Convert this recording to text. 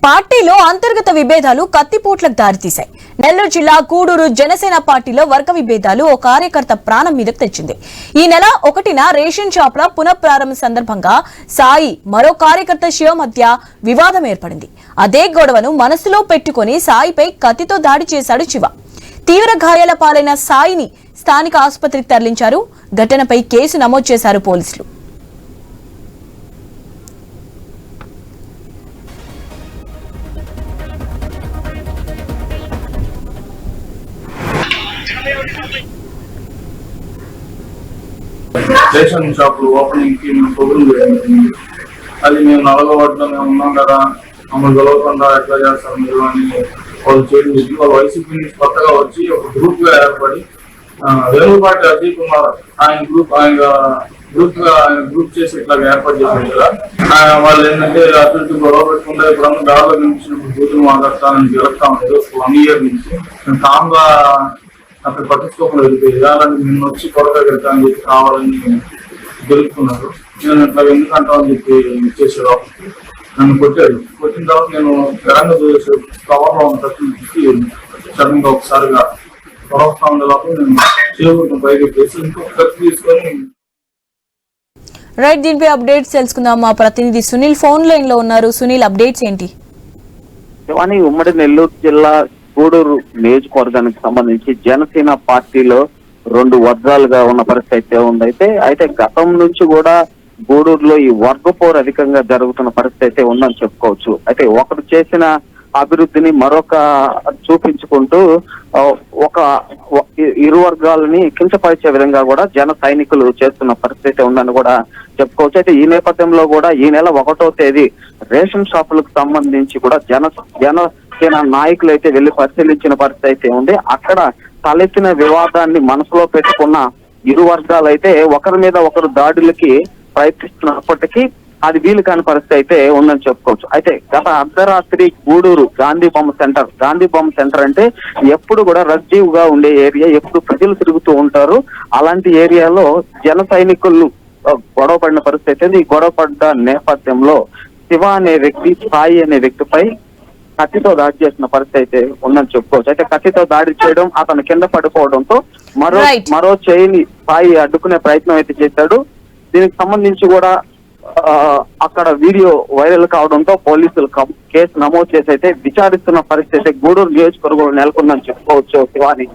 పార్టీలో అంతర్గత విభేదాలు కత్తిపోట్లకు దారితీశాయి. నెల్లూరు జిల్లా గూడూరు జనసేన పార్టీలో వర్గ విభేదాలు ఓ కార్యకర్త ప్రాణం మీదకు తెచ్చింది. ఈ నెల 1న రేషన్ షాపుల పునఃప్రారంభం సందర్భంగా సాయి మరో కార్యకర్త శివ మధ్య వివాదం ఏర్పడింది. అదే గొడవను మనసులో పెట్టుకుని సాయిపై కత్తితో దాడి చేశాడు శివ. తీవ్ర గాయాల పాలైన సాయిని స్థానిక ఆసుపత్రికి తరలించారు. ఘటనపై కేసు నమోదు చేశారు పోలీసులు. రేషన్ షాపులు ఓపెనింగ్ కి మేము ప్రోగ్రామ్ జరిగింది. అది మేము నలగబడ్డం మేము ఉన్నాం కదా, మమ్మల్ని గెలవకుండా ఎట్లా చేస్తారు మీరు అని వాళ్ళు చేయడం జరిగింది. వాళ్ళు వైసీపీ నుంచి కొత్తగా వచ్చి ఒక గ్రూప్ గా ఏర్పడి వేలుపాటి అజయ్ కుమార్ ఆయన గ్రూప్ చేసి ఇట్లా ఏర్పాటు చేశారు కదా. వాళ్ళు ఏంటంటే అతనికి గొడవ పెట్టుకుంటే ఎప్పుడన్నా దారిలో కనిపించినప్పుడు బూతులు మాట్లాడతానని గెలుస్తా ఉండేది. 1 year నుంచి నేను కామ్గా అక్కడ పట్టించుకోకుండా వెళ్ళిపోయి అలాంటి నిన్ను వచ్చి కొరగా పెడతా అని చెప్పి కావాలని గెలుపుకున్నారు. నేను ఇట్లా ఎందుకంటామని చెప్పి ఇచ్చేసాడు. నన్ను కొట్టాడు. కొట్టిన తర్వాత నేను తెలంగాణ కవర్లో ఉన్న తప్పి సడన్ గా ఒకసారిగా కొరవస్తా ఉండే లోపల నేను చేకూరుకుని పైకి వచ్చేసి ఇంకొక ఖర్చు తీసుకొని రైట్. దీనిపై అప్డేట్స్ తెలుసుకుందాం. మా ప్రతినిధి సునీల్ ఫోన్ లైన్ లో ఉన్నారు. సునీల్, అప్డేట్స్ ఏంటి? ఉమ్మడి నెల్లూరు జిల్లా గూడూరు నియోజకవర్గానికి సంబంధించి జనసేన పార్టీలో 2 వర్గాలుగా ఉన్న పరిస్థితి అయితే గతం నుంచి కూడా గూడూరులో ఈ వర్గ పోరు అధికంగా జరుగుతున్న పరిస్థితి ఉందని చెప్పుకోవచ్చు. అయితే ఒకరు చేసిన అభివృద్ధిని మరొక చూపించుకుంటూ ఇరు వర్గాలని కించపరిచే విధంగా కూడా జన సైనికులు చేస్తున్న పరిస్థితి ఉందని కూడా చెప్పుకోవచ్చు. అయితే ఈ నేపథ్యంలో కూడా ఈ నెల 1వ తేదీ రేషన్ షాపులకు సంబంధించి కూడా జనసేన నాయకులు అయితే వెళ్లి పరిశీలించిన పరిస్థితి ఉంది. అక్కడ తలెత్తిన వివాదాన్ని మనసులో పెట్టుకున్న ఇరు వర్గాలు అయితే ఒకరి మీద ఒకరు దాడులకి ప్రయత్నిస్తున్నప్పటికీ అది వీలు కాని పరిస్థితి అయితే ఉందని చెప్పుకోవచ్చు. అయితే గత అర్ధరాత్రి గూడూరు గాంధీ బొమ్మ సెంటర్ అంటే ఎప్పుడు కూడా రద్దీవ్ గా ఉండే ఏరియా, ఎప్పుడు ప్రజలు తిరుగుతూ ఉంటారు. అలాంటి ఏరియాలో జన సైనికులు గొడవ పడిన పరిస్థితి. ఈ గొడవ పడ్డ నేపథ్యంలో శివ అనే వ్యక్తి సాయి అనే వ్యక్తిపై కత్తితో దాడి చేసిన పరిస్థితి అయితే ఉందని చెప్పుకోవచ్చు. అయితే కత్తితో దాడి చేయడం, అతను కింద పడిపోవడంతో మరో చేయిని సాయి అడ్డుకునే ప్రయత్నం అయితే చేశాడు. దీనికి సంబంధించి కూడా అక్కడ వీడియో వైరల్ కావడంతో పోలీసులు కేసు నమోదు చేసి అయితే విచారిస్తున్న పరిస్థితి గూడూరు నియోజకవర్గంలో నెలకొందని చెప్పుకోవచ్చు శివాని.